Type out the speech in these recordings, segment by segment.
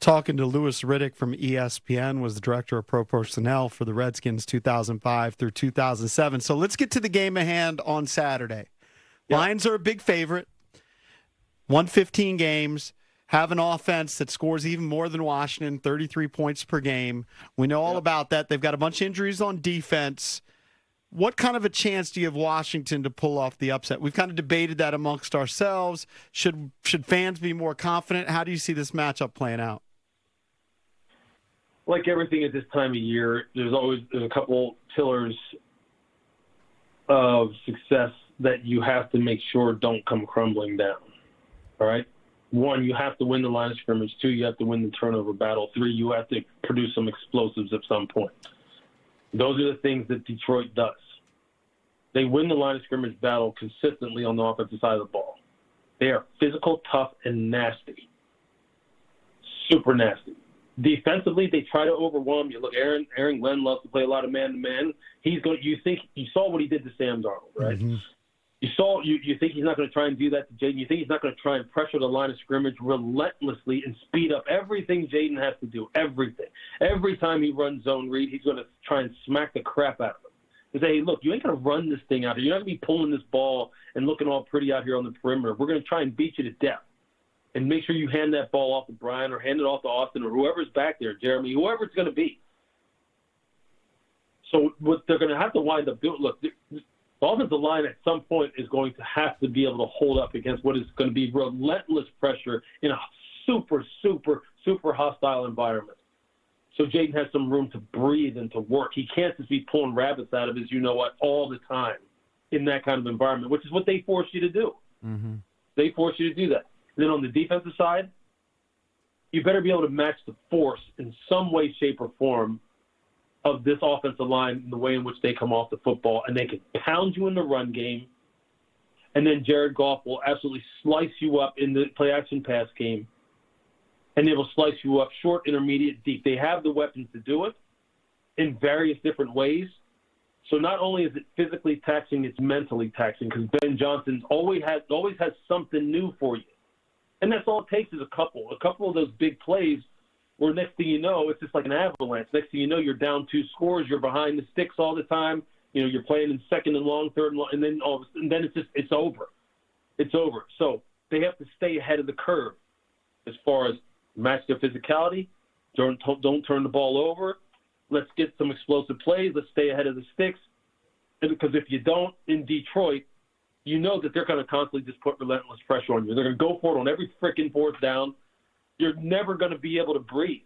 talking to Louis Riddick from ESPN, was the director of pro personnel for the Redskins 2005 through 2007. So let's get to the game at hand on Saturday. Yep. Lions are a big favorite. 115 games. Have an offense that scores even more than Washington, 33 points per game. We know all about that. They've got a bunch of injuries on defense. What kind of a chance do you have Washington to pull off the upset? We've kind of debated that amongst ourselves. Should fans be more confident? How do you see this matchup playing out? Like everything at this time of year, there's a couple pillars of success that you have to make sure don't come crumbling down. All right? One, you have to win the line of scrimmage. Two, you have to win the turnover battle. Three, you have to produce some explosives at some point. Those are the things that Detroit does. They win the line of scrimmage battle consistently on the offensive side of the ball. They are physical, tough, and nasty. Super nasty. Defensively, they try to overwhelm you. Look, Aaron Glenn loves to play a lot of man-to-man. You saw what he did to Sam Darnold, right? Mm-hmm. You think he's not going to try and do that to Jaden. You think he's not going to try and pressure the line of scrimmage relentlessly and speed up everything Jaden has to do, everything. Every time he runs zone read, he's going to try and smack the crap out of him. And say, hey, look, you ain't going to run this thing out here. You're not going to be pulling this ball and looking all pretty out here on the perimeter. We're going to try and beat you to death. And make sure you hand that ball off to Brian or hand it off to Austin or whoever's back there, Jeremy, whoever it's going to be. So what they're going to have to wind up doing, look, the offensive line at some point is going to have to be able to hold up against what is going to be relentless pressure in a super, super, super hostile environment. So Jaden has some room to breathe and to work. He can't just be pulling rabbits out of his you-know-what all the time in that kind of environment, which is what they force you to do. Mm-hmm. They force you to do that. And then on the defensive side, you better be able to match the force in some way, shape, or form of this offensive line in the way in which they come off the football, and they can pound you in the run game, and then Jared Goff will absolutely slice you up in the play-action pass game, and they will slice you up short, intermediate, deep. They have the weapons to do it in various different ways. So not only is it physically taxing, it's mentally taxing because Ben Johnson always has something new for you. And that's all it takes is a couple of those big plays where next thing you know, it's just like an avalanche. Next thing you know, you're down 2 scores. You're behind the sticks all the time. You know, you're playing in second and long, third and long, and then it's over. It's over. So they have to stay ahead of the curve as far as match their physicality. Don't turn the ball over. Let's get some explosive plays. Let's stay ahead of the sticks. And because if you don't in Detroit, you know that they're going to constantly just put relentless pressure on you. They're going to go for it on every freaking fourth down. You're never going to be able to breathe.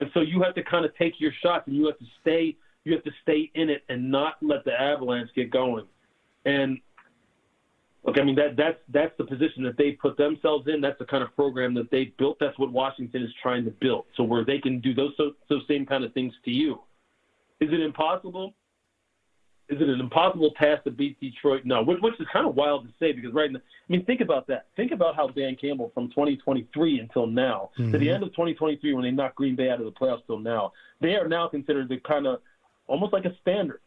And so you have to kind of take your shots, and you have to stay in it and not let the avalanche get going. And look, I mean, that's the position that they put themselves in. That's the kind of program that they built. That's what Washington is trying to build. So where they can do those same kind of things to you. Is it impossible? Is it an impossible task to beat Detroit? No, which is kind of wild to say because right now, I mean, think about that. Think about how Dan Campbell from 2023 until now, to the end of 2023 when they knocked Green Bay out of the playoffs till now, they are now considered the kind of almost like a standard.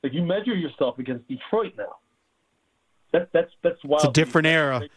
Like you measure yourself against Detroit now. That's wild. It's a different era.